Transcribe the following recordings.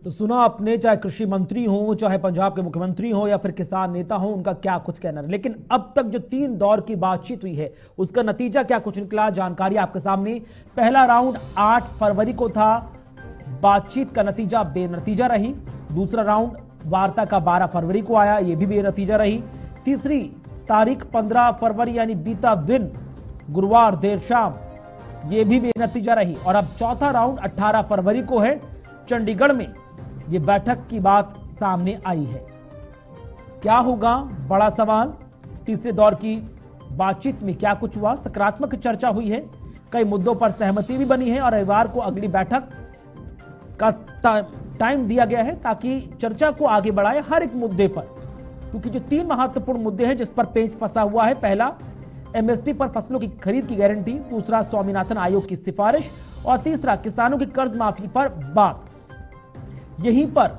तो सुना आपने, चाहे कृषि मंत्री हो, चाहे पंजाब के मुख्यमंत्री हो, या फिर किसान नेता हो, उनका क्या कुछ कहना है। लेकिन अब तक जो 3 दौर की बातचीत हुई है उसका नतीजा क्या कुछ निकला, जानकारी आपके सामने। पहला राउंड 8 फरवरी को था, बातचीत का नतीजा बेनतीजा रही। दूसरा राउंड वार्ता का 12 फरवरी को आया, यह भी बेनतीजा रही। तीसरी तारीख 15 फरवरी यानी बीता दिन गुरुवार देर शाम, यह भी बेनतीजा रही। और अब चौथा राउंड 18 फरवरी को है, चंडीगढ़ में ये बैठक की बात सामने आई है। क्या होगा, बड़ा सवाल। तीसरे दौर की बातचीत में क्या कुछ हुआ, सकारात्मक चर्चा हुई है, कई मुद्दों पर सहमति भी बनी है और रविवार को अगली बैठक का टाइम दिया गया है ताकि चर्चा को आगे बढ़ाए हर एक मुद्दे पर। क्योंकि जो 3 महत्वपूर्ण मुद्दे हैं जिस पर पेंच फंसा हुआ है, पहला एमएसपी पर फसलों की खरीद की गारंटी, दूसरा स्वामीनाथन आयोग की सिफारिश और तीसरा किसानों की कर्ज माफी पर बात। यहीं पर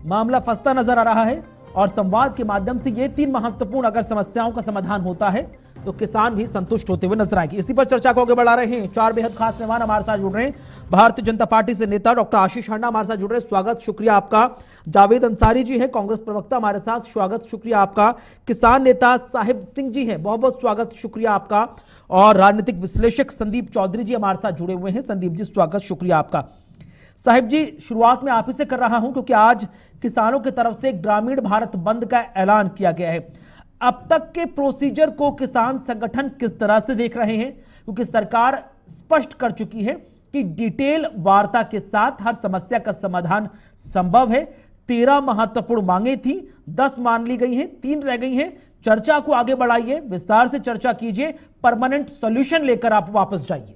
मामला फंसता नजर आ रहा है और संवाद के माध्यम से ये 3 महत्वपूर्ण अगर समस्याओं का समाधान होता है तो किसान भी संतुष्ट होते हुए नजर आएंगे। इसी पर चर्चा को आगे बढ़ा रहे हैं 4 बेहद खास मेहमान हमारे साथ जुड़ रहे हैं। भारतीय जनता पार्टी से नेता डॉक्टर आशीष हंडा हमारे साथ जुड़ रहे हैं, स्वागत शुक्रिया आपका। जावेद अंसारी जी है, कांग्रेस प्रवक्ता, हमारे साथ, स्वागत शुक्रिया आपका। किसान नेता साहिब सिंह जी है, बहुत बहुत स्वागत शुक्रिया आपका। और राजनीतिक विश्लेषक संदीप चौधरी जी हमारे साथ जुड़े हुए हैं। संदीप जी, स्वागत शुक्रिया आपका। साहिब जी, शुरुआत में आप ही से कर रहा हूं क्योंकि आज किसानों की तरफ से ग्रामीण भारत बंद का ऐलान किया गया है। अब तक के प्रोसीजर को किसान संगठन किस तरह से देख रहे हैं, क्योंकि सरकार स्पष्ट कर चुकी है कि डिटेल वार्ता के साथ हर समस्या का समाधान संभव है। 13 महत्वपूर्ण मांगे थी, 10 मान ली गई हैं, 3 रह गई हैं। चर्चा को आगे बढ़ाइए, विस्तार से चर्चा कीजिए, परमानेंट सॉल्यूशन लेकर आप वापस जाइए।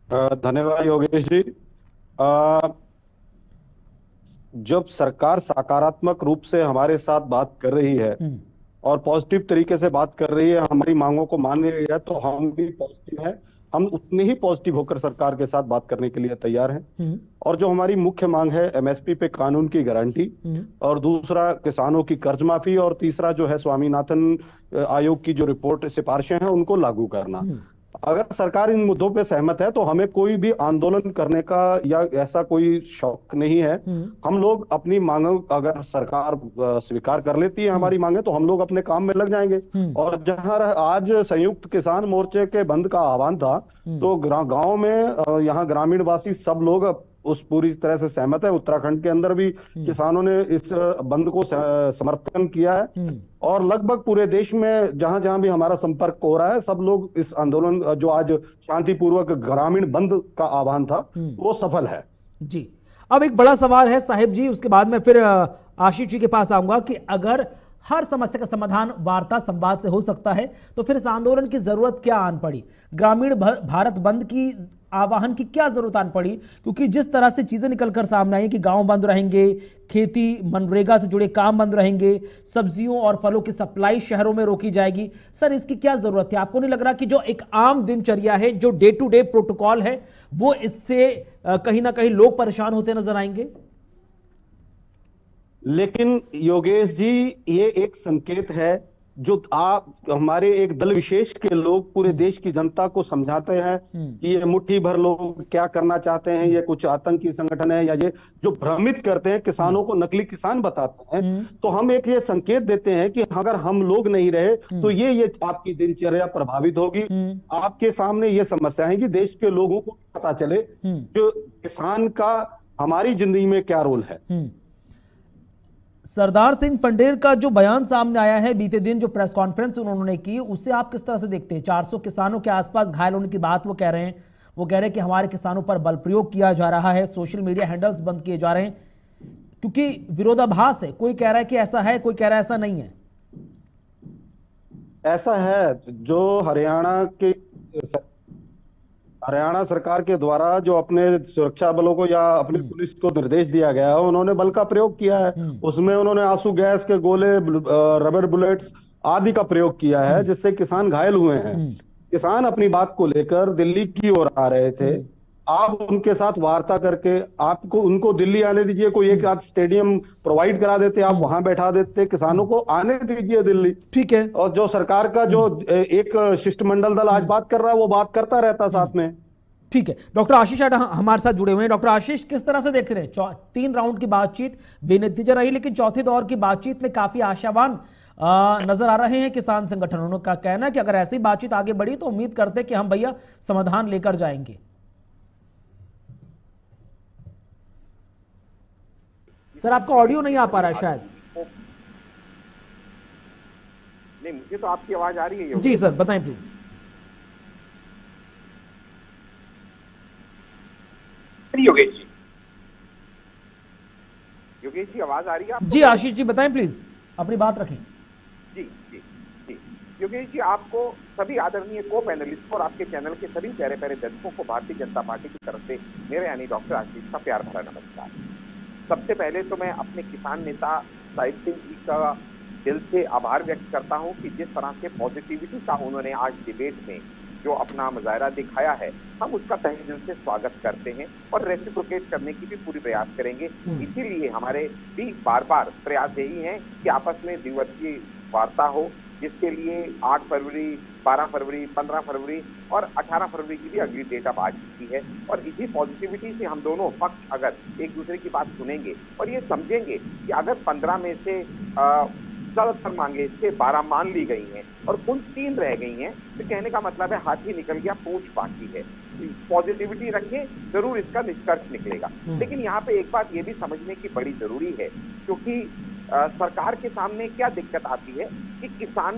धन्यवाद योगेश जी। जब सरकार सकारात्मक रूप से हमारे साथ बात कर रही है और पॉजिटिव तरीके से बात कर रही है, हमारी मांगों को मान रही है, तो हम भी पॉजिटिव हैं। हम उतने ही पॉजिटिव होकर सरकार के साथ बात करने के लिए तैयार हैं। और जो हमारी मुख्य मांग है, एमएसपी पे कानून की गारंटी, और दूसरा किसानों की कर्ज माफी, और तीसरा जो है स्वामीनाथन आयोग की जो रिपोर्ट सिफारिशें हैं उनको लागू करना। अगर सरकार इन मुद्दों पे सहमत है तो हमें कोई भी आंदोलन करने का या ऐसा कोई शौक नहीं है। हम लोग अपनी मांगों, अगर सरकार स्वीकार कर लेती है हमारी मांगे, तो हम लोग अपने काम में लग जाएंगे। और जहां आज संयुक्त किसान मोर्चे के बंद का आह्वान था, तो गांव में यहाँ ग्रामीण वासी सब लोग उस पूरी तरह से सहमत है। उत्तराखंड के अंदर भी किसानों ने इस बंद को समर्थन किया है और लगभग पूरे देश में जहां जहां भी हमारा संपर्क हो रहा है, सब लोग इस आंदोलन, जो आज शांतिपूर्वक ग्रामीण बंद का आह्वान था, वो सफल है जी। अब एक बड़ा सवाल है साहिब जी, उसके बाद में फिर आशीष जी के पास आऊंगा कि अगर हर समस्या का समाधान वार्ता संवाद से हो सकता है तो फिर इस आंदोलन की जरूरत क्या आन पड़ी, ग्रामीण भारत बंद की आह्वान की क्या जरूरत आन पड़ी। क्योंकि जिस तरह से चीजें निकलकर सामने आई कि गांव बंद रहेंगे, खेती मनरेगा से जुड़े काम बंद रहेंगे, सब्जियों और फलों की सप्लाई शहरों में रोकी जाएगी, सर इसकी क्या जरूरत है? आपको नहीं लग रहा कि जो एक आम दिनचर्या है, जो डे टू डे प्रोटोकॉल है, वो इससे कहीं ना कहीं लोग परेशान होते नजर आएंगे? लेकिन योगेश जी, ये एक संकेत है जो आप हमारे एक दल विशेष के लोग पूरे देश की जनता को समझाते हैं कि ये मुट्ठी भर लोग क्या करना चाहते हैं, ये कुछ आतंकी संगठन है, या ये जो भ्रमित करते हैं, किसानों को नकली किसान बताते हैं। तो हम एक ये संकेत देते हैं कि अगर हम लोग नहीं रहे तो ये आपकी दिनचर्या प्रभावित होगी। आपके सामने ये समस्या है कि देश के लोगों को पता चले जो किसान का हमारी जिंदगी में क्या रोल है। सरदार सिंह पंडेर का जो बयान सामने आया है बीते दिन, जो प्रेस कॉन्फ्रेंस उन्होंने की, उससे आप किस तरह से देखते हैं? 400 किसानों के आसपास घायल होने की बात वो कह रहे हैं। वो कह रहे हैं कि हमारे किसानों पर बल प्रयोग किया जा रहा है, सोशल मीडिया हैंडल्स बंद किए जा रहे हैं, क्योंकि विरोधाभास है। कोई कह रहा है कि ऐसा है, कोई कह रहा है ऐसा नहीं है। ऐसा है, जो हरियाणा सरकार के द्वारा जो अपने सुरक्षा बलों को या अपनी पुलिस को निर्देश दिया गया है, उन्होंने बल का प्रयोग किया है। उसमें उन्होंने आंसू गैस के गोले, रबर बुलेट्स आदि का प्रयोग किया है, जिससे किसान घायल हुए हैं। किसान अपनी बात को लेकर दिल्ली की ओर आ रहे थे। आप उनके साथ वार्ता करके आपको उनको दिल्ली आने दीजिए, कोई एक आध स्टेडियम प्रोवाइड करा देते, आप वहां बैठा देते, किसानों को आने दीजिए दिल्ली, ठीक है। और जो सरकार का जो एक शिष्टमंडल दल आज बात कर रहा है, वो बात करता रहता साथ में। ठीक है, डॉक्टर आशीष हमारे साथ जुड़े हुए हैं। डॉक्टर आशीष, किस तरह से देखते रहे 3 राउंड की बातचीत बेनतीजा रही, लेकिन चौथे दौर की बातचीत में काफी आशावान नजर आ रहे हैं किसान संगठनों का कहना है कि अगर ऐसी बातचीत आगे बढ़ी तो उम्मीद करते हैं कि हम भैया समाधान लेकर जाएंगे। सर आपका ऑडियो नहीं आ पा रहा है शायद। नहीं, मुझे तो आपकी आवाज आ रही है। जी सर बताएं प्लीज। योगेश जी आवाज आ रही है आपको? जी आशीष जी बताएं प्लीज, अपनी बात रखें। जी जी जी योगेश जी, आपको सभी आदरणीय को पैनलिस्ट और आपके चैनल के सभी प्यारे प्यारे दर्शकों को भारतीय जनता पार्टी की तरफ से मेरे यानी डॉक्टर आशीष का प्यार भरा नमस्कार। सबसे पहले तो मैं अपने किसान नेता साहिब सिंह जी का दिल से आभार व्यक्त करता हूं कि जिस तरह से पॉजिटिविटी का उन्होंने आज डिबेट में जो अपना मुजाहरा दिखाया है, हम उसका तहे दिल से स्वागत करते हैं और रेसिप्रोकेट करने की भी पूरी प्रयास करेंगे। इसीलिए हमारे भी बार बार प्रयास यही है कि आपस में द्विपक्षीय वार्ता हो, जिसके लिए 8 फरवरी, 12 फरवरी, 15 फरवरी और 18 फरवरी की भी अगली डेट अब आ चुकी है। और इसी पॉजिटिविटी से हम दोनों पक्ष अगर एक दूसरे की बात सुनेंगे और ये समझेंगे कि अगर 15 में से ज्यादातर मांगे इससे 12 मान ली गई हैं और कुल 3 रह गई हैं, तो कहने का मतलब है हाथी निकल गया, पूंछ बाकी है। पॉजिटिविटी रखें, जरूर इसका निष्कर्ष निकलेगा। लेकिन यहाँ पे एक बात ये भी समझने की बड़ी जरूरी है, क्योंकि सरकार के सामने क्या दिक्कत आती है कि किसान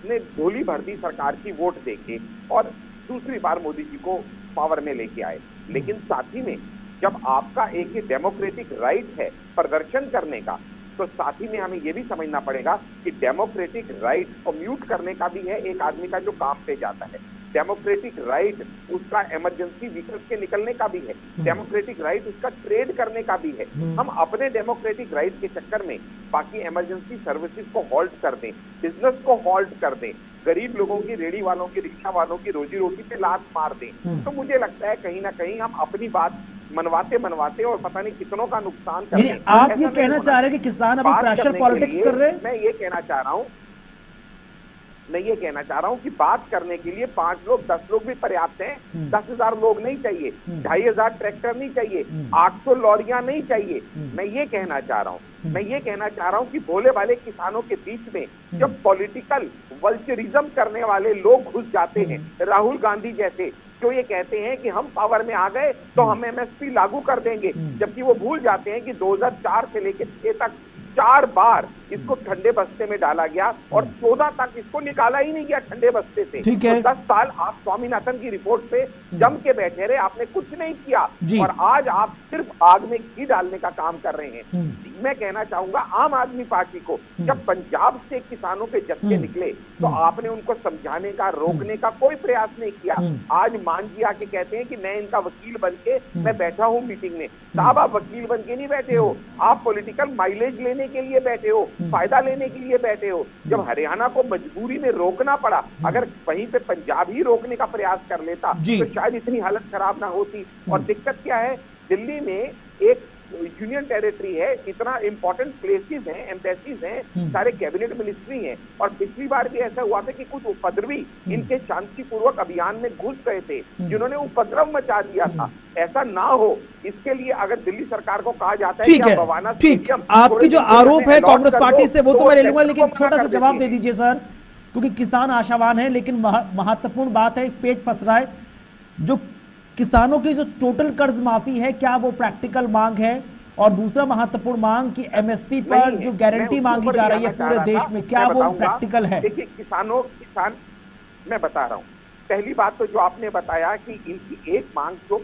ने झोली भर दी सरकार की वोट देके और दूसरी बार मोदी जी को पावर में लेके आए। लेकिन साथ ही में जब आपका एक डेमोक्रेटिक राइट है प्रदर्शन करने का, तो साथ ही में हमें यह भी समझना पड़ेगा कि डेमोक्रेटिक राइट को म्यूट करने का भी है एक आदमी का जो काम पे जाता है। डेमोक्रेटिक राइट उसका इमरजेंसी व्हीकल के निकलने का भी है। डेमोक्रेटिक राइट उसका ट्रेड करने का भी है। हम अपने डेमोक्रेटिक राइट के चक्कर में बाकी इमरजेंसी सर्विसेज को हॉल्ट कर दें, बिजनेस को हॉल्ट कर दें, गरीब लोगों की, रेडी वालों की, रिक्शा वालों की रोजी रोटी पे लात मार दें, तो मुझे लगता है कहीं ना कहीं हम अपनी बात मनवाते और पता नहीं कितनों का नुकसान कर रहे हैं। आप ये कहना चाह रहे हैं कि किसान अभी प्रेशर पॉलिटिक्स कर रहे हैं? मैं ये कहना चाह रहा हूं कि बात करने के लिए 5 लोग 10 लोग भी पर्याप्त हैं। 10,000 लोग नहीं चाहिए, 2,500 ट्रैक्टर नहीं चाहिए, 800 लॉरियां नहीं चाहिए। मैं ये कहना चाह रहा हूं कि भोले वाले किसानों के बीच में जब पॉलिटिकल वल्चरिज्म करने वाले लोग घुस जाते हैं, राहुल गांधी जैसे, जो ये कहते हैं कि हम पावर में आ गए तो हम एमएसपी लागू कर देंगे, जबकि वो भूल जाते हैं कि 2004 से लेकर 6 तक 4 बार इसको ठंडे बस्ते में डाला गया और 14 तक इसको निकाला ही नहीं गया ठंडे बस्ते से। ठीक है। तो 10 साल आप स्वामीनाथन की रिपोर्ट पे जम के बैठे रहे, आपने कुछ नहीं किया और आज आप सिर्फ आग में घी डालने का काम कर रहे हैं। मैं कहना चाहूंगा आम आदमी पार्टी को, जब पंजाब से किसानों के जत्थे निकले तो आपने उनको समझाने का, रोकने का कोई प्रयास नहीं किया। आज मांझी आके कहते हैं कि मैं इनका वकील बन के मैं बैठा हूं मीटिंग में। साहब आप वकील बन के नहीं बैठे हो, आप पॉलिटिकल माइलेज लेने के लिए बैठे हो, फायदा लेने के लिए बैठे हो। जब हरियाणा को मजबूरी में रोकना पड़ा, अगर वहीं पे पंजाब ही रोकने का प्रयास कर लेता तो शायद इतनी हालत खराब ना होती। और दिक्कत क्या है, दिल्ली में एक यूनियन टेरिटरी है, इतना इंपॉर्टेंट प्लेसेस हैं, एम्बेसीज हैं, सारे कैबिनेट मिनिस्ट्री हैं, और पिछली बार भी ऐसा हुआ था कि कुछ उपद्रवी इनके शांतिपूर्वक अभियान में घुस गए थे, जिन्होंने उपद्रव मचा दिया था। ऐसा ना हो, इसके लिए अगर दिल्ली सरकार को कहा जाता है कि भवाना स्टेडियम, आपकी जो आरोप है कांग्रेस पार्टी से वो तो मैं ले लूंगा, लेकिन छोटा सा जवाब दे दीजिए सर, क्योंकि किसान आशावान है, लेकिन महत्वपूर्ण बात है, पेज फंस रहा है। जो किसानों की जो टोटल कर्ज माफी है, क्या वो प्रैक्टिकल मांग है? और दूसरा महत्वपूर्ण मांग की एमएसपी पर जो गारंटी मांगी जा रही है पूरे देश में, क्या वो प्रैक्टिकल है? देखिए किसान मैं बता रहा हूं, पहली बात तो जो आपने बताया कि इनकी एक मांग जो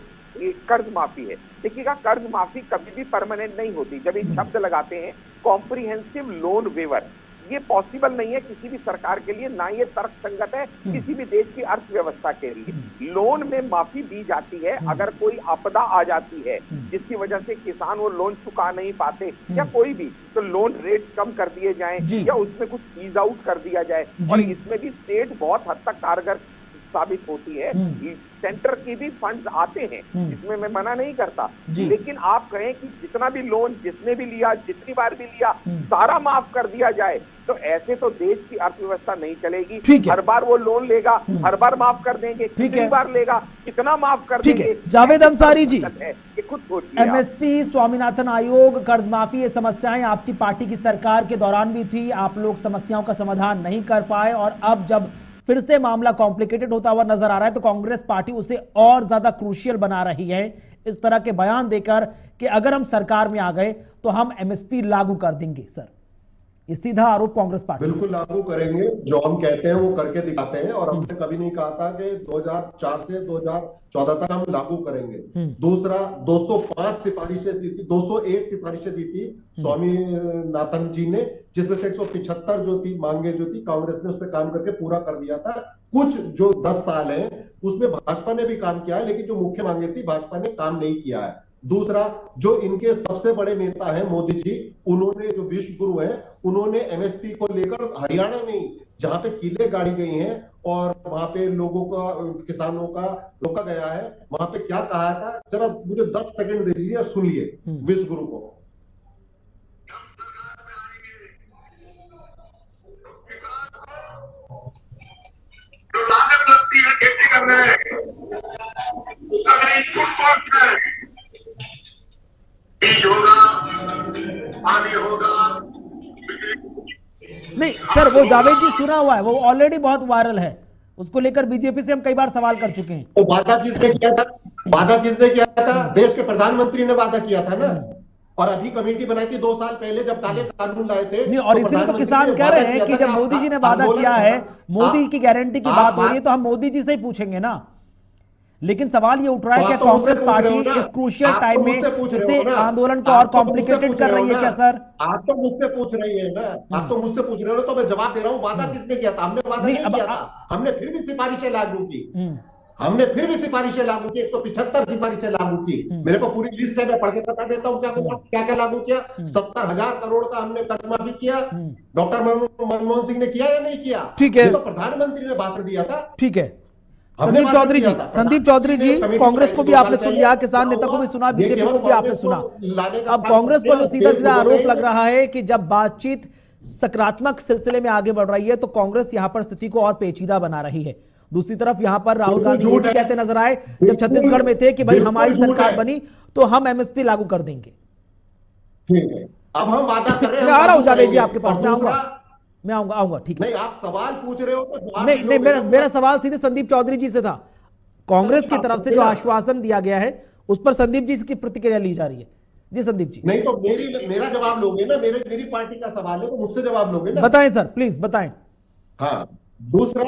कर्ज माफी है। देखिएगा, कर्ज माफी कभी भी परमानेंट नहीं होती। जब एक शब्द लगाते हैं कॉम्प्रिहेंसिव लोन वेवर, ये पॉसिबल नहीं है किसी भी सरकार के लिए, ना ये तर्क संगत है किसी भी देश की अर्थव्यवस्था के लिए। लोन में माफी दी जाती है अगर कोई आपदा आ जाती है जिसकी वजह से किसान वो लोन चुका नहीं पाते या कोई भी, तो लोन रेट कम कर दिए जाएं या उसमें कुछ ईज आउट कर दिया जाए। और इसमें भी स्टेट बहुत हद तक कारगर साबित होती है। सेंटर की भी फंड्स आते हैं, इसमें मैं मना नहीं करता, लेकिन आप कहें कि जितना भी लोन जिसने भी लिया, जितनी बार भी लिया, सारा माफ कर दिया जाए, तो ऐसे तो देश की अर्थव्यवस्था नहीं चलेगी। हर बार वो लोन लेगा, हर बार माफ कर देंगे, कितनी बार लेगा, कितना माफ कर देंगे। जावेद अंसारी जी, ये खुद सोचिए। एमएसपी, स्वामीनाथन आयोग, कर्ज माफी, ये समस्याएं आपकी पार्टी की सरकार के दौरान भी थी, आप लोग समस्याओं का समाधान नहीं कर पाए, और अब जब फिर से मामला कॉम्प्लिकेटेड होता हुआ नजर आ रहा है तो कांग्रेस पार्टी उसे और ज्यादा क्रूशियल बना रही है इस तरह के बयान देकर कि अगर हम सरकार में आ गए तो हम एमएसपी लागू कर देंगे। सर, ये सीधा आरोप कांग्रेस पार्टी। बिल्कुल लागू करेंगे, जो हम कहते हैं वो करके दिखाते हैं, और हमने कभी नहीं कहा था कि 2004 से 2014 तक हम लागू करेंगे। दूसरा, 205 सिफारिशें दी थी, 201 सिफारिशें दी थी स्वामीनाथन जी ने, जिसमें से 175 जो थी मांगे जो थी, कांग्रेस ने उस पर काम करके पूरा कर दिया था। कुछ जो 10 साल है उसमें भाजपा ने भी काम किया है, लेकिन जो मुख्य मांगे थी भाजपा ने काम नहीं किया है। दूसरा, जो इनके सबसे बड़े नेता हैं मोदी जी, उन्होंने, जो विश्व गुरु हैं, उन्होंने एमएसपी को लेकर हरियाणा में जहां पे किले गाड़ी गई हैं और वहां पे लोगों का, किसानों का रोका गया है, वहां पे क्या कहा था, जरा मुझे 10 सेकंड दे दीजिए, सुनिए विश्व गुरु को। लागत लगती है खेती करने, उसका इनपुट कॉस्ट है, बीज होगा, पानी होगा। नहीं सर, वो जावेद जी सुना हुआ है, वो ऑलरेडी बहुत वायरल है, उसको लेकर बीजेपी से हम कई बार सवाल कर चुके हैं। तो वादा किसने किया था? वादा किसने किया था? देश के प्रधानमंत्री ने वादा किया था ना, और अभी कमेटी बनाई थी 2 साल पहले जब काले कानून लाए थे। नहीं, और इसीलिए तो किसान कह रहे हैं कि जब मोदी जी ने वादा किया है, मोदी की गारंटी की बात हो रही है, तो हम मोदी जी से ही पूछेंगे ना। लेकिन सवाल ये उठ रहा है कि कांग्रेस पार्टी इस क्रूशियल टाइम में इसे आंदोलन को और कॉम्प्लिकेटेड कर रही है क्या सर? आप तो मुझसे पूछ रही है ना, आप तो मुझसे पूछ रहे हो, तो मैं जवाब दे रहा हूँ। वादा किसने किया था? हमने वादा नहीं किया था, हमने फिर भी सिफारिशें लागू की, हमने फिर भी सिफारिशें लागू की, 175 सिफारिशें लागू की। मेरे पास पूरी लिस्ट है, मैं पढ़ के बता देता हूँ क्या क्या लागू किया। 70,000 करोड़ का हमने कर्ज माफी किया। डॉक्टर मनमोहन सिंह ने किया या नहीं किया? ठीक है, तो प्रधानमंत्री ने भाषण दिया था। ठीक है। संदीप चौधरी जी, कांग्रेस को भी आपने सुन लिया, किसान नेता को भी सुना, बीजेपी को भी आपने सुना। अब कांग्रेस पर जो सीधा सीधा आरोप लग रहा है कि जब बातचीत सकारात्मक सिलसिले में आगे बढ़ रही है तो कांग्रेस यहां पर स्थिति को और पेचीदा बना रही है। दूसरी तरफ यहां पर राहुल गांधी ये भी कहते नजर आए जब छत्तीसगढ़ में थे कि भाई हमारी सरकार बनी तो हम एमएसपी लागू कर देंगे। ठीक है, अब हम वादा कर रहे हैं। मैं आ रहा हूं जावेद जी आपके पास, मैं आऊंगा ठीक है। नहीं, आप सवाल पूछ रहे हो तो नहीं, मेरा सवाल सीधे संदीप चौधरी जी से था। कांग्रेस की तरफ से जो आश्वासन दिया गया है उस पर संदीप जी की प्रतिक्रिया ली जा रही है। जी संदीप जी। नहीं तो मेरा जवाब लोगे ना, मेरी पार्टी का सवाल है तो मुझसे जवाब लोगे ना। बताएं सर, प्लीज बताएं। हाँ, दूसरा,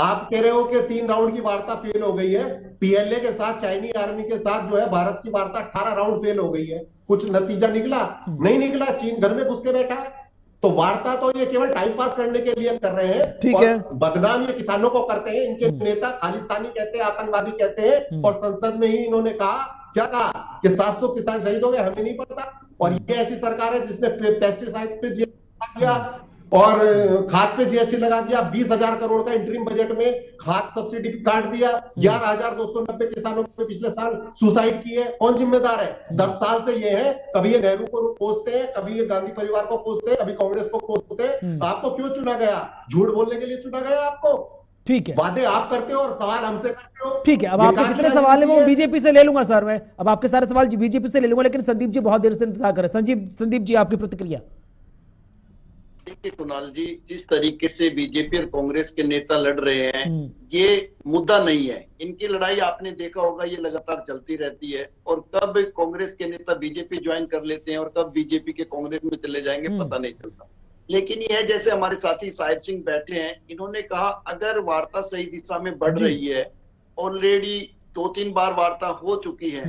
आप कह रहे हो कि 3 राउंड की वार्ता फेल हो गई है। पीएलए के साथ, चाइनीज आर्मी के साथ जो है भारत की वार्ता 18 राउंड फेल हो गई है। कुछ नतीजा निकला? नहीं निकला। चीन घर में घुस के बैठा है। तो वार्ता तो ये केवल टाइम पास करने के लिए कर रहे हैं। ठीक है, बदनाम ये किसानों को करते हैं। इनके नेता खालिस्तानी कहते हैं, आतंकवादी कहते हैं, और संसद में ही इन्होंने कहा, क्या कहा कि 700 किसान शहीद हो गए, हमें नहीं पता। और ये ऐसी सरकार है जिसने पेस्टिसाइड पे जीएसटी लगा दिया और खाद पे जीएसटी लगा दिया। 20,000 करोड़ का इंटरिम बजट में खाद सब्सिडी काट दिया। 11,290 किसानों ने पिछले साल सुसाइड की है। कौन जिम्मेदार है? 10 साल से ये है, कभी ये नेहरू को कोसते हैं, कभी ये गांधी परिवार को कोसते हैं, कभी कांग्रेस को कोसते हैं। आपको क्यों चुना गया? झूठ बोलने के लिए चुना गया आपको। ठीक है, वादे आप करते हो और सवाल हमसे करते हो। ठीक है, अब आपके कितने सवाल है वो बीजेपी से ले लूंगा सर। मैं अब आपके सारे सवाल बीजेपी से ले लूंगा, लेकिन संदीप जी बहुत देर से इंतजार कर रहे हैं। संदीप जी आपकी प्रतिक्रिया। देखिए कुणाल जी, जिस तरीके से बीजेपी और कांग्रेस के नेता लड़ रहे हैं, ये मुद्दा नहीं है। इनकी लड़ाई आपने देखा होगा, ये लगातार चलती रहती है, और कब कांग्रेस के नेता बीजेपी ज्वाइन कर लेते हैं और कब बीजेपी के कांग्रेस में चले जाएंगे पता नहीं चलता। लेकिन यह जैसे हमारे साथी साहिब सिंह बैठे हैं, इन्होंने कहा अगर वार्ता सही दिशा में बढ़ रही है, ऑलरेडी 2-3 बार वार्ता हो चुकी है,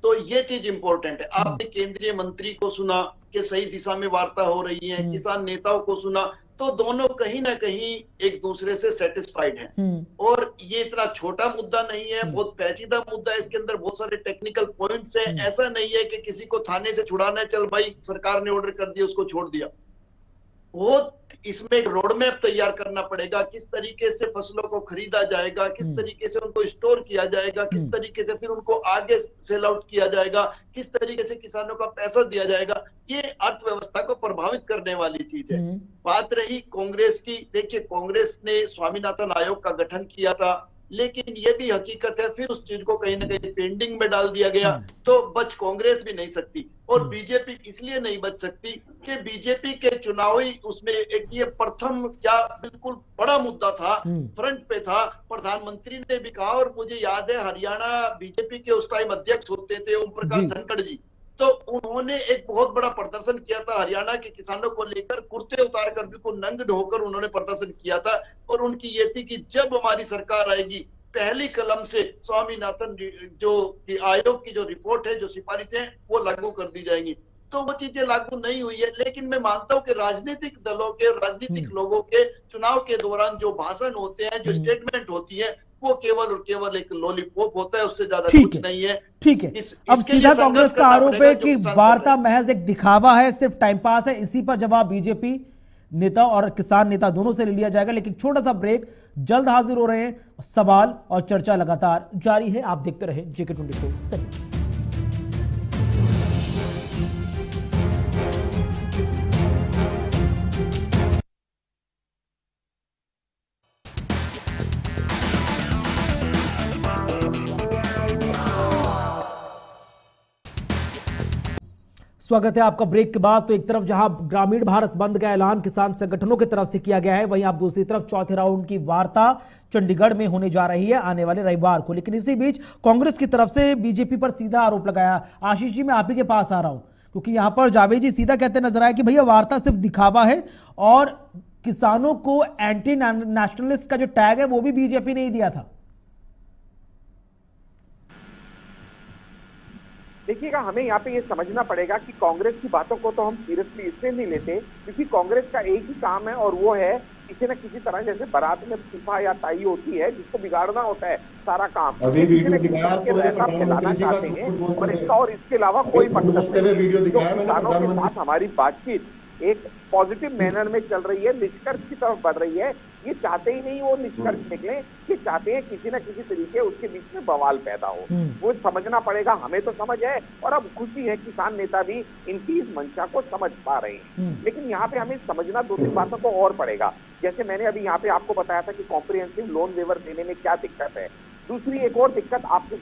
तो ये चीज इंपॉर्टेंट है। आपने केंद्रीय मंत्री को सुना कि सही दिशा में वार्ता हो रही है, किसान नेताओं को सुना, तो दोनों कहीं ना कहीं एक दूसरे से सेटिस्फाइड हैं। और ये इतना छोटा मुद्दा नहीं है, बहुत पेचीदा मुद्दा है। इसके अंदर बहुत सारे टेक्निकल पॉइंट्स हैं। ऐसा नहीं है कि किसी को थाने से छुड़ाना है, चल भाई सरकार ने ऑर्डर कर दिया उसको छोड़ दिया। बहुत इसमें एक रोड मैप तैयार करना पड़ेगा, किस तरीके से फसलों को खरीदा जाएगा, किस तरीके से उनको स्टोर किया जाएगा, किस तरीके से फिर उनको आगे सेल आउट किया जाएगा, किस तरीके से किसानों का पैसा दिया जाएगा। ये अर्थव्यवस्था को प्रभावित करने वाली चीज है। बात रही कांग्रेस की, देखिए कांग्रेस ने स्वामीनाथन आयोग का गठन किया था, लेकिन ये भी हकीकत है फिर उस चीज को कहीं ना कहीं पेंडिंग में डाल दिया गया, तो बच कांग्रेस भी नहीं सकती। और बीजेपी इसलिए नहीं बच सकती कि बीजेपी के चुनावी उसमें एक ये प्रथम क्या बिल्कुल बड़ा मुद्दा था, फ्रंट पे था, प्रधानमंत्री ने भी कहा, और मुझे याद है हरियाणा बीजेपी के उस टाइम अध्यक्ष होते थे ओम प्रकाश धनखड़ जी, तो उन्होंने एक बहुत बड़ा प्रदर्शन किया था हरियाणा के किसानों को लेकर, कुर्ते उतारकर बिल्कुल नंग ढोकर उन्होंने प्रदर्शन किया था। और उनकी ये थी कि जब हमारी सरकार आएगी पहली कलम से स्वामीनाथन जो आयोग की जो रिपोर्ट है, जो सिफारिशें हैं, वो लागू कर दी जाएंगी। तो वो चीजें लागू नहीं हुई है, लेकिन मैं मानता हूं कि राजनीतिक दलों के, राजनीतिक लोगों के चुनाव के दौरान जो भाषण होते हैं, जो स्टेटमेंट होती है, वो केवल और केवल एक लॉलीपॉप होता है, उससे ज्यादा कुछ नहीं है। ठीक है। अब सीधा कांग्रेस का आरोप है कि वार्ता महज एक दिखावा है, सिर्फ टाइम पास है। इसी पर जवाब बीजेपी नेता और किसान नेता दोनों से ले लिया जाएगा, लेकिन छोटा सा ब्रेक, जल्द हाजिर हो रहे हैं। सवाल और चर्चा लगातार जारी है, आप देखते रहे JK24 सही। स्वागत है आपका ब्रेक के बाद। तो एक तरफ जहां ग्रामीण भारत बंद का ऐलान किसान संगठनों की तरफ से किया गया है, वहीं आप दूसरी तरफ चौथे राउंड की वार्ता चंडीगढ़ में होने जा रही है आने वाले रविवार को। लेकिन इसी बीच कांग्रेस की तरफ से बीजेपी पर सीधा आरोप लगाया। आशीष जी, मैं आप ही के पास आ रहा हूं, क्योंकि यहां पर जावेद जी सीधा कहते नजर आया कि भैया वार्ता सिर्फ दिखावा है, और किसानों को एंटी नेशनलिस्ट का जो टैग है वो भी बीजेपी ने ही दिया था। देखिएगा, हमें यहाँ पे ये समझना पड़ेगा कि कांग्रेस की बातों को तो हम सीरियसली इसलिए नहीं लेते क्योंकि कांग्रेस का एक ही काम है, और वो है किसी न किसी तरह, जैसे बारात में फूफा या ताई होती है जिसको बिगाड़ना होता है सारा काम, फैलाना चाहते हैं। और इसका और इसके अलावा कोई मकसद नहीं। किसानों के साथ हमारी बातचीत एक पॉजिटिव मैनर में चल रही है, निष्कर्ष की तरफ बढ़ रही है। ये चाहते ही नहीं वो निष्कर्ष निकले, ये चाहते हैं किसी न किसी तरीके उसके बीच में बवाल पैदा हो। वो समझना पड़ेगा, हमें तो समझ है, और अब खुशी है किसान नेता भी इनकी इस मंशा को समझ पा रहे हैं। लेकिन यहाँ पे हमें समझना दो तीन बातों को और पड़ेगा। जैसे मैंने अभी यहाँ पे आपको बताया था कि कॉम्प्रिहेंसिव लोन वेवर देने में क्या दिक्कत है। दूसरी एक और दिक्कत आपको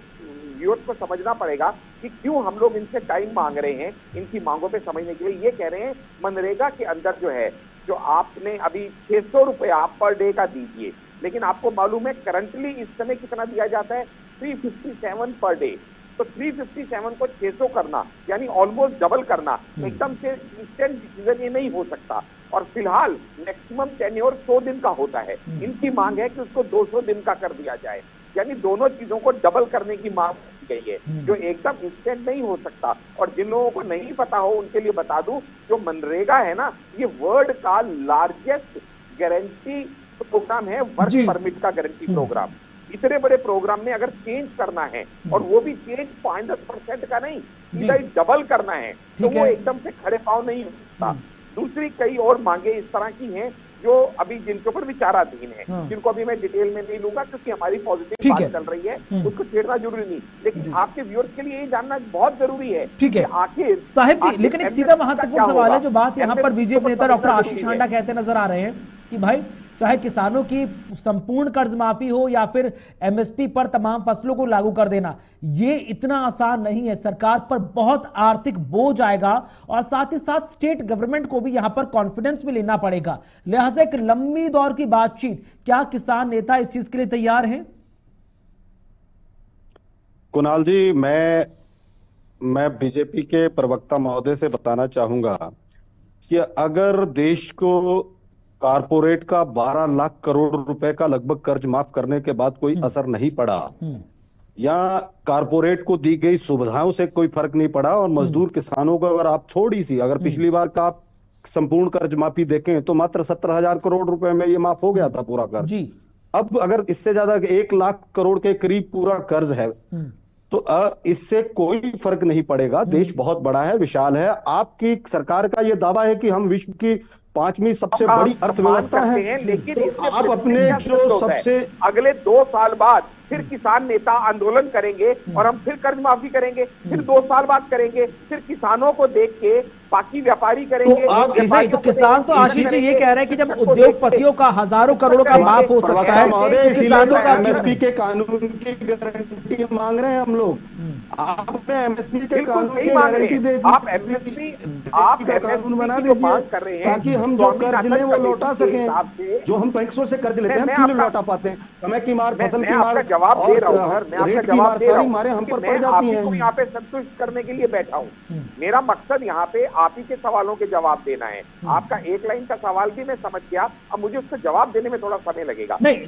यूथ को समझना पड़ेगा कि क्यों हम लोग इनसे टाइम मांग रहे हैं, इनकी मांगों पे समझने के लिए। ये कह रहे हैं मनरेगा के अंदर जो है, जो आपने अभी 600 रुपया आप पर डे का दीजिए, लेकिन आपको मालूम है करंटली इस समय कितना दिया जाता है, 357 पर डे। तो 357 को 600 करना यानी ऑलमोस्ट डबल करना एकदम से इंस्टेंट डिसीजन ये नहीं हो सकता। और फिलहाल मैक्सिमम टेन्योर 100 दिन का होता है। इनकी मांग है कि उसको 200 दिन का कर दिया जाए, यानी दोनों चीजों को डबल करने की मांग की गई है, जो एकदम इंस्टेंट नहीं हो सकता। और जिन लोगों को नहीं पता हो उनके लिए बता दूं, जो मनरेगा है ना, ये वर्ल्ड का लार्जेस्ट गारंटी प्रोग्राम है, वर्क परमिट का गारंटी प्रोग्राम। इतने बड़े प्रोग्राम में अगर चेंज करना है, और वो भी चेंज 5% का नहीं, सीधा ही डबल करना है, तो वो एकदम से खड़े पांव नहीं हो सकता। दूसरी कई और मांगे इस तरह की हैं जो अभी जिनके ऊपर विचाराधीन है, जिनको अभी मैं डिटेल में नहीं लूंगा क्योंकि हमारी पॉजिटिव बात चल रही है, उसको छेड़ना जरूरी नहीं। लेकिन आपके व्यूअर्स के लिए ये जानना बहुत जरूरी है। ठीक है आखिर साहिब जी, लेकिन एक सीधा महत्वपूर्ण सवाल है जो बात यहाँ पर बीजेपी नेता डॉक्टर आशीष हांडा कहते नजर आ रहे हैं कि भाई चाहे किसानों की संपूर्ण कर्ज माफी हो या फिर MSP पर तमाम फसलों को लागू कर देना, ये इतना आसान नहीं है। सरकार पर बहुत आर्थिक बोझ आएगा, और साथ ही साथ स्टेट गवर्नमेंट को भी यहां पर कॉन्फिडेंस भी लेना पड़ेगा। लिहाजा एक लंबी दौर की बातचीत, क्या किसान नेता इस चीज के लिए तैयार हैं? कुणाल जी, मैं बीजेपी के प्रवक्ता महोदय से बताना चाहूंगा कि अगर देश को कारपोरेट का 12 लाख करोड़ रुपए का लगभग कर्ज माफ करने के बाद कोई असर नहीं पड़ा, या कारपोरेट को दी गई सुविधाओं से कोई फर्क नहीं पड़ा, और मजदूर किसानों को अगर आप थोड़ी सी, अगर पिछली बार का आप संपूर्ण कर्ज माफी देखें तो मात्र 17,000 करोड़ रुपए में ये माफ हो गया था पूरा कर्ज। अब अगर इससे ज्यादा 1 लाख करोड़ के करीब पूरा कर्ज है, तो इससे कोई फर्क नहीं पड़ेगा। देश बहुत बड़ा है, विशाल है। आपकी सरकार का यह दावा है कि हम विश्व की 5वीं सबसे बड़ी अर्थव्यवस्था है। लेकिन तो आप अपने जो सबसे अगले 2 साल बाद फिर किसान नेता आंदोलन करेंगे और हम फिर कर्ज माफी करेंगे, फिर 2 साल बाद करेंगे, फिर किसानों को देख के बाकी व्यापारी करेंगे। तो आप तो किसान तो आशीष जी ये कह रहे हैं कि जब उद्योगपतियों का हजारों करोड़ों का माफ हो सकता है तो किसानों का एमएसपी के कानून की गारंटी मांग रहे हैं हम लोग। आपने एमएसपी के कानून की गारंटी दे दी, आप एमएसपी कानून बना दीजिए ताकि हम जो कर्ज लें वो लौटा सकें। जो हम बैंकों से कर्ज लेते हैं हम क्यों नहीं लौटा पाते? समय की मार, फसल की मार, जवाब दे रहा हूं सर, मैं आपका जवाब दे रहा हूं। मारे हम पर पड़ जाती हैं। यहाँ पे संतुष्ट करने के लिए बैठा हूँ। मेरा मकसद यहाँ पे आप ही के सवालों के जवाब देना है। आपका एक लाइन का सवाल भी मैं समझ गया, अब मुझे उसका जवाब देने में थोड़ा समय लगेगा। नहीं,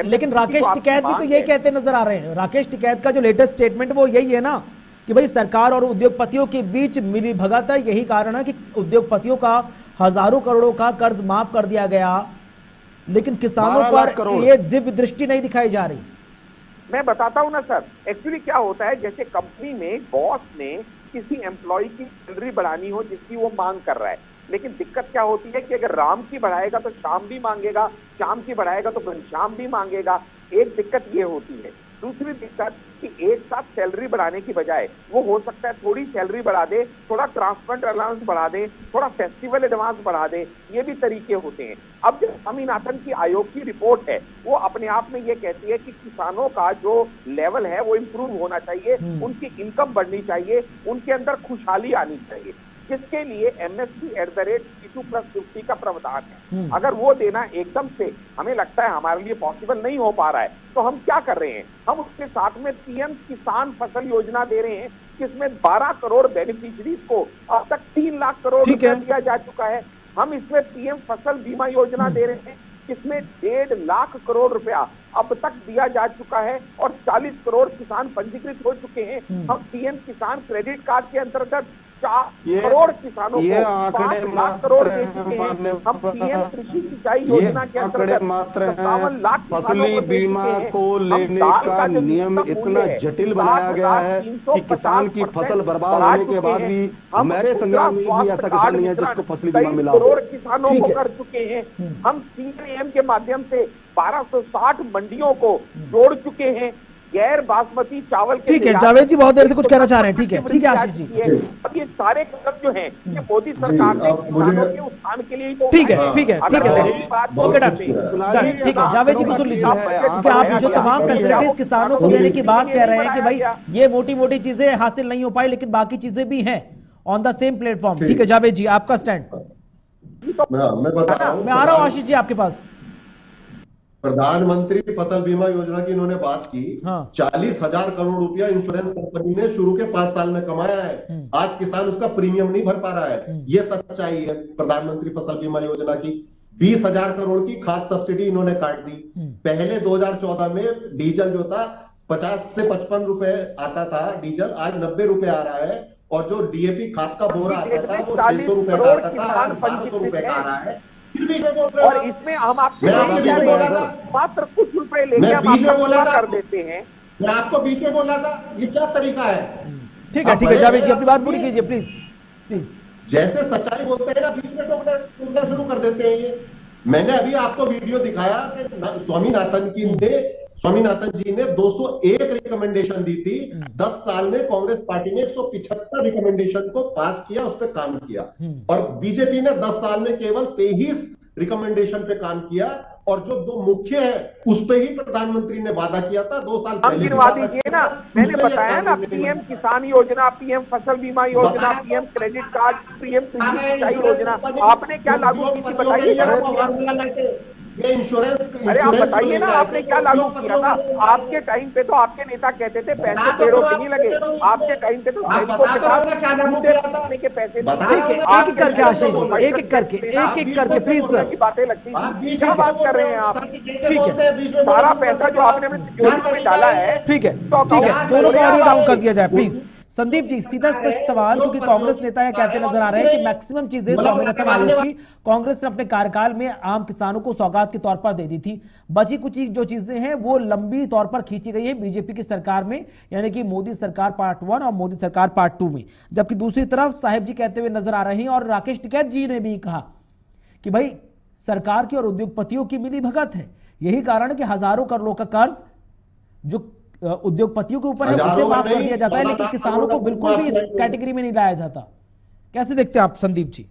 लेकिन राकेश टिकैत भी तो यही कहते नजर आ रहे हैं। राकेश टिकैत का जो लेटेस्ट स्टेटमेंट वो यही है ना कि भाई सरकार और उद्योगपतियों के बीच मिली भगत है, यही कारण है कि उद्योगपतियों का हजारों करोड़ों का कर्ज माफ कर दिया गया, लेकिन किसानों पर ये दिव्य दृष्टि नहीं दिखाई जा रही। मैं बताता हूं ना सर, एक्चुअली क्या होता है, जैसे कंपनी में बॉस ने किसी एम्प्लॉय की सैलरी बढ़ानी हो जिसकी वो मांग कर रहा है, लेकिन दिक्कत क्या होती है कि अगर राम की बढ़ाएगा तो शाम भी मांगेगा, शाम की बढ़ाएगा तो घनश्याम भी मांगेगा। एक दिक्कत ये होती है। दूसरी दिक्कत कि एक साथ सैलरी बढ़ाने की बजाय वो हो सकता है थोड़ी सैलरी बढ़ा दे, थोड़ा ट्रांसपोर्ट अलाउंस बढ़ा दे, थोड़ा फेस्टिवल एडवांस बढ़ा दे, ये भी तरीके होते हैं। अब जो स्वामीनाथन की आयोग की रिपोर्ट है वो अपने आप में ये कहती है कि किसानों का जो लेवल है वो इम्प्रूव होना चाहिए, उनकी इनकम बढ़नी चाहिए, उनके अंदर खुशहाली आनी चाहिए, जिसके लिए एमएसपी @P2+50 का प्रावधान है। अगर वो देना एकदम से हमें लगता है हमारे लिए पॉसिबल नहीं हो पा रहा है, तो हम क्या कर रहे हैं, हम उसके साथ में पीएम किसान फसल योजना दे रहे हैं, जिसमें 12 करोड़ बेनिफिशरीज को अब तक 3 लाख करोड़ रुपया दिया जा चुका है। हम इसमें पीएम फसल बीमा योजना दे रहे हैं, जिसमें 1.5 लाख करोड़ रुपया अब तक दिया जा चुका है और 40 करोड़ किसान पंजीकृत हो चुके हैं। हम पीएम किसान क्रेडिट कार्ड के अंतर्गत 4 करोड़ किसानों को 5 लाख करोड़ दे चुके हैं। हम पीएम कृषि सिंचाई योजना के अंतर्गत 57 लाख फसली बीमा को लेने का नियम इतना जटिल बनाया गया है कि किसान की फसल बर्बाद होने के बाद भी हमारे संग्राम में भी ऐसा किसान नहीं है जिसको फसली बीमा मिला। करोड़ किसानों को कर चुके हैं। हम CAM के माध्यम से 1260 मंडियों को जोड़ चुके हैं। गैर बासमती चावल के, ठीक है जावेद जी बहुत देर से कुछ कहना चाह रहे हैं। ठीक है आशीष जी, अब ये सारे कदम जो हैं ये मोदी सरकार ने किसानों के उत्थान के लिए तो ठीक है सर, ठीक है जावेद जी को सुन लीजिए, क्योंकि आप जो तमाम फैसिलिटीज किसानों को देने की बात कह रहे हैं कि भाई ये मोटी मोटी चीजें हासिल नहीं हो पाई, लेकिन बाकी चीजें भी हैं ऑन द सेम प्लेटफॉर्म। ठीक है जावेद जी आपका स्टैंड। मैं आ रहा हूँ आशीष जी आपके पास। प्रधानमंत्री फसल बीमा योजना की इन्होंने बात की। 40,000 करोड़ रुपया इंश्योरेंस कंपनी ने शुरू के 5 साल में कमाया है। आज किसान उसका प्रीमियम नहीं भर पा रहा है, ये सच्चाई है प्रधानमंत्री फसल बीमा योजना की। 20,000 करोड़ की खाद सब्सिडी इन्होंने काट दी। पहले 2014 में डीजल जो था 50 से 55 रुपए आता था डीजल, आज 90 रुपए आ रहा है। और जो डीएपी खाद का बोरा आता था वो 600 रुपए का आता था, आज 1200 रुपए का आ रहा है। और इसमें हम आपसे मात्र कुछ रुपए लेके हम आपका कर देते हैं। मैं आपको बीच में बोला था, ये क्या तरीका है? ठीक है जावेद जी अपनी बात पूरी कीजिए प्लीज प्लीज। जैसे सच्चाई बोलते हैं ना बीच में टोकना शुरू कर देते हैं ये। मैंने अभी आपको वीडियो दिखाया कि स्वामीनाथन जी ने 201 रिकमेंडेशन दी थी। 10 साल में कांग्रेस पार्टी ने 175 रिकमेंडेशन को पास किया, उस पर काम किया। और बीजेपी ने 10 साल में केवल 23 रिकमेंडेशन पे काम किया। और जो 2 मुख्य है उस पे ही प्रधानमंत्री ने वादा किया था 2 साल पहले। गिनवा दीजिए ना, मैंने बताया ना, पीएम किसान योजना, पीएम फसल बीमा योजना, पीएम क्रेडिट कार्ड, पीएम कृषि सिंचाई योजना, आपने क्या लागू की थी बताइए। ये इंश्योरेंस, अरे आप बताइए ना आपने क्या लागू किया था? आपके टाइम पे तो आपके नेता कहते थे पैसे पेड़ों के नहीं लगे। आपके टाइम पे तो के पैसे एक एक करके आशीष जी, एक एक करके प्लीज सर की बातें लगती हैं। क्या बात कर रहे हैं आप? ठीक है, सारा पैसा जो आपने योजना में डाला है, ठीक है दोनों को और राउंड कर दिया जाए प्लीज। संदीप जी सीधा स्पष्ट सवाल, क्योंकि कांग्रेस नेता यह कहते नजर आ रहे हैं कि मैक्सिमम चीजें स्वामीनाथन आयोग की कांग्रेस ने अपने कार्यकाल में आम किसानों को सौगात के तौर पर दे दी थी। बची कुछ जो चीजें हैं वो लंबी तौर पर खींची गई है बीजेपी की सरकार में, यानी कि मोदी सरकार पार्ट 1 और मोदी सरकार पार्ट 2 में। जबकि दूसरी तरफ साहिब जी कहते हुए नजर आ रहे हैं और राकेश टिकैत जी ने भी कहा कि भाई सरकार की और उद्योगपतियों की मिली भगत है। यही कारण है कि हजारों करोड़ों का कर्ज जो उद्योगपतियों के ऊपर है उसे माफ कर दिया जाता है, लेकिन किसानों को बिल्कुल भी इस कैटेगरी में नहीं लाया जाता। कैसे देखते हैं आप संदीप जी?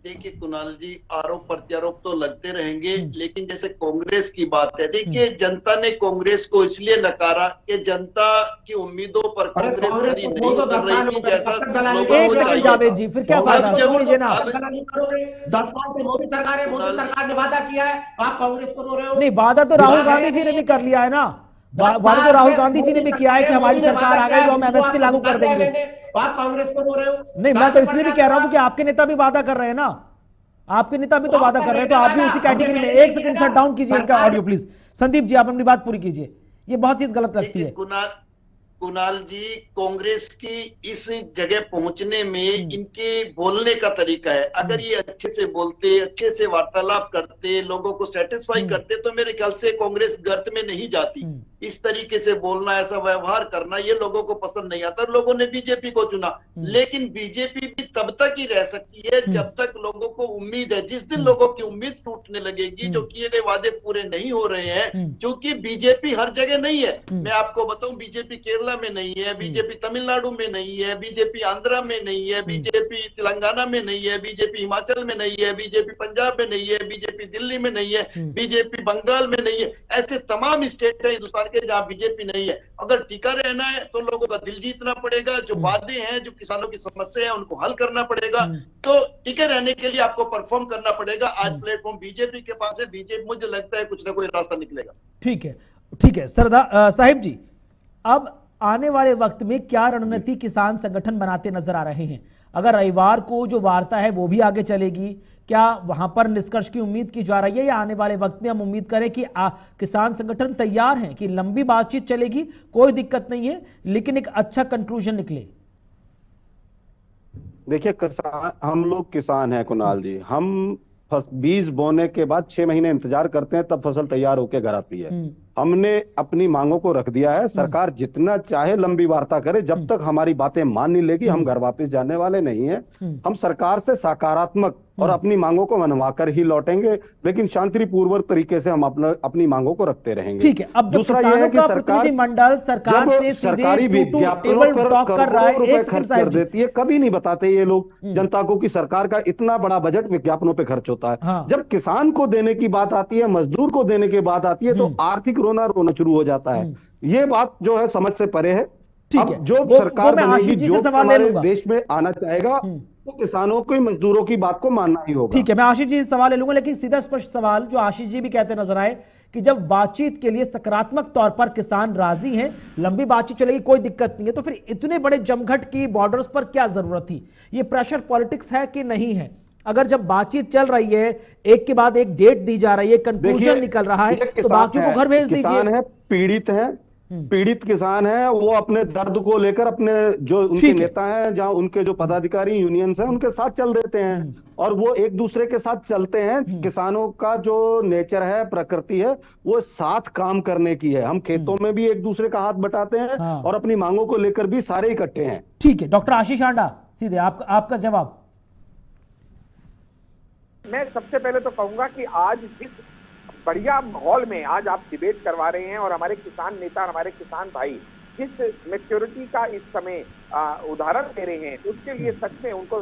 देखिए कुणाल जी, आरोप प्रत्यारोप तो लगते रहेंगे, लेकिन जैसे कांग्रेस की बात है, देखिए जनता ने कांग्रेस को इसलिए नकारा कि जनता की उम्मीदों पर कांग्रेस खरी नहीं कर रही थी, जैसा एक सेकंड जावेद जी, फिर क्या फायदा? सुन लीजिए ना, 10 साल से मोदी सरकार ने वादा किया है, आप कांग्रेस को रो रहे हो। नहीं, वादा तो राहुल गांधी जी ने भी कर लिया है ना, वादा तो राहुल गांधी जी ने भी किया है कि हमारी सरकार आ गई तो हम एमएसपी लागू कर देंगे। आप कांग्रेस को रो रहे हो। नहीं, मैं तो इसलिए भी कह रहा हूं कि आपके नेता भी वादा कर रहे हैं ना, आपके नेता भी तो वादा कर रहे हैं, तो आप भी उसी कैटेगरी में। एक सेकंड सर, डाउन कीजिए इनका ऑडियो प्लीज। संदीप जी, आप अपनी बात पूरी कीजिए, ये बहुत चीज गलत लगती है। कुणाल जी, कांग्रेस की इस जगह पहुंचने में इनके बोलने का तरीका है। अगर ये अच्छे से बोलते, अच्छे से वार्तालाप करते, लोगों को सेटिस्फाई करते, तो मेरे ख्याल से कांग्रेस गर्त में नहीं जाती। इस तरीके से बोलना, ऐसा व्यवहार करना, ये लोगों को पसंद नहीं आता। लोगों ने बीजेपी को चुना, लेकिन बीजेपी भी तब तक ही रह सकती है जब तक लोगों को उम्मीद है। जिस दिन लोगों की उम्मीद टूटने लगेगी, जो किए गए वादे पूरे नहीं हो रहे हैं, क्योंकि बीजेपी हर जगह नहीं है। मैं आपको बताऊं, बीजेपी केरला में नहीं है, बीजेपी तमिलनाडु में नहीं है, बीजेपी आंध्रा में नहीं है, बीजेपी तेलंगाना में नहीं है, बीजेपी हिमाचल में नहीं है, बीजेपी पंजाब में नहीं है, बीजेपी दिल्ली में नहीं है, बीजेपी बंगाल में नहीं है। ऐसे तमाम स्टेट है हिंदुस्तान के जहां बीजेपी नहीं है। अगर टिका रहना है तो लोगों का दिल जीतना पड़ेगा, जो वादे हैं, जो किसानों की समस्या है, उनको हल करना पड़ेगा। तो टिके रहने के लिए आपको परफॉर्म करना पड़ेगा। आज प्लेटफॉर्म बीजेपी के पास है, बीजेपी, मुझे लगता है कुछ ना कोई रास्ता निकलेगा। ठीक है, ठीक है। सरदार साहिब जी, अब आने वाले वक्त में क्या रणनीति किसान संगठन बनाते नजर आ रहे हैं? अगर रविवार को जो वार्ता है वो भी आगे चलेगी, क्या वहां पर निष्कर्ष की उम्मीद की जा रही है, या आने वाले वक्त में हम उम्मीद करें कि किसान संगठन तैयार हैं कि लंबी बातचीत चलेगी, कोई दिक्कत नहीं है, लेकिन एक अच्छा कंक्लूजन निकले? देखिए, हम लोग किसान हैं कुणाल जी। हम बीज बोने के बाद 6 महीने इंतजार करते हैं, तब फसल तैयार होकर घर आती है। हमने अपनी मांगों को रख दिया है। सरकार जितना चाहे लंबी वार्ता करे, जब तक हमारी बातें मान नहीं लेगी, हम घर वापस जाने वाले नहीं हैं। हम सरकार से सकारात्मक और अपनी मांगों को मनवा कर ही लौटेंगे, लेकिन शांतिपूर्वक तरीके से हम अपनी मांगों को रखते रहेंगे। ठीक है। अब दूसरा यह है कि सरकार मंडल सरकार से सरकारी विज्ञापनों पर करोड़ों रुपए खर्च कर देती है। कभी नहीं बताते ये लोग जनता को कि सरकार का इतना बड़ा बजट विज्ञापनों पे खर्च होता है। जब किसान को देने की बात आती है, मजदूर को देने की बात आती है, तो आर्थिक रोना शुरू हो जाता है। ये बात जो है समझ से परे है। अब जो सरकार बनेगी, जो हमारे देश में आना चाहेगा, तो किसानों को, मजदूरों की बात को मानना ही होगा। ठीक है, मैं आशीष जी से सवाल ले लूंगा, लेकिन सीधा स्पष्ट सवाल जो आशीष जी भी कहते नजर आए कि जब बातचीत के लिए सकारात्मक तौर पर किसान राजी हैं, लंबी बातचीत चलेगी, कोई दिक्कत नहीं है, तो फिर इतने बड़े जमघट की बॉर्डर्स पर क्या जरूरत थी? ये प्रेशर पॉलिटिक्स है कि नहीं है? अगर जब बातचीत चल रही है, एक के बाद एक डेट दी जा रही है, कंक्लूजन निकल रहा है, तो बाकियों को घर भेज दीजिए। किसान है, पीड़ित है, पीड़ित किसान है, वो अपने दर्द को लेकर अपने जो उनके नेता हैं, जहां उनके जो पदाधिकारी यूनियंस हैं, उनके साथ चल देते हैं, और वो एक दूसरे के साथ चलते हैं। किसानों का जो नेचर है, प्रकृति है, वो साथ काम करने की है। हम खेतों में भी एक दूसरे का हाथ बटाते हैं, और अपनी मांगों को लेकर भी सारे इकट्ठे हैं। ठीक है, डॉक्टर आशीष आंडा, सीधे आपका जवाब। मैं सबसे पहले तो कहूंगा कि आज जिस बढ़िया माहौल में आज आप डिबेट करवा रहे हैं, और हमारे किसान नेता, हमारे किसान भाई जिस मैच्योरिटी का इस समय उदाहरण दे रहे हैं, उसके लिए सच में उनको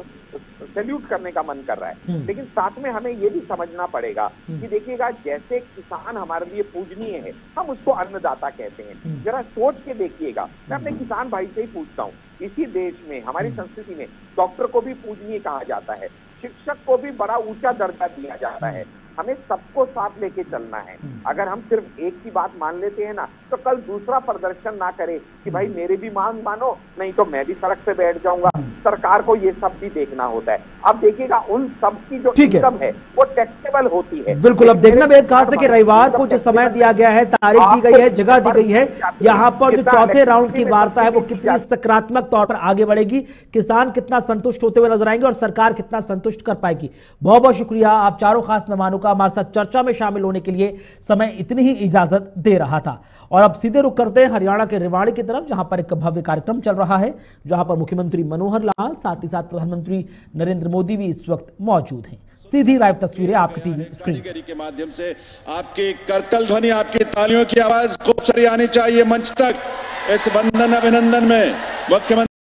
सैल्यूट करने का मन कर रहा है। लेकिन साथ में हमें ये भी समझना पड़ेगा कि देखिएगा, जैसे किसान हमारे लिए पूजनीय है, हम उसको अन्नदाता कहते हैं। जरा सोच के देखिएगा, मैं अपने किसान भाई से ही पूछता हूँ, इसी देश में, हमारी संस्कृति में डॉक्टर को भी पूजनीय कहा जाता है, शिक्षक को भी बड़ा ऊंचा दर्जा दिया जाता है। हमें सबको साथ लेके चलना है। अगर हम सिर्फ एक की बात मान लेते हैं ना, तो कल दूसरा प्रदर्शन ना करे कि भाई मेरे भी मांग मानो, नहीं तो मैं भी सड़क पे बैठ जाऊंगा। सरकार को ये सब भी देखना होता है। अब देखिएगा, उन सब की जो इनकम है वो टैक्सेबल होती है। बिल्कुल, अब देखना बेहद खास है कि रविवार को जो समय दिया गया है, तारीख दी गई है, जगह दी गई है, यहाँ पर जो चौथे राउंड की वार्ता है वो कितनी सकारात्मक तौर पर आगे बढ़ेगी, किसान कितना संतुष्ट होते हुए नजर आएंगे और सरकार कितना संतुष्ट कर पाएगी। बहुत बहुत शुक्रिया आप चारों खास मेहमानों का हमारे साथ चर्चा में शामिल होने के लिए। समय इतनी ही इजाजत दे रहा था, और अब सीधे रुख करते हैं हरियाणा के रेवाड़ी की तरफ, जहां पर एक भव्य कार्यक्रम चल रहा है, जहां पर मुख्यमंत्री मनोहर लाल, साथ ही साथ प्रधानमंत्री नरेंद्र मोदी भी इस वक्त मौजूद हैं। सीधी लाइव तस्वीरें आपकी टीवी स्क्रीन के माध्यम से आपकी करतल ध्वनि, आपकी तालियों की आवाज खूब सारी आनी चाहिए मंच तक। इस वंदन अभिनंदन में मुख्यमंत्री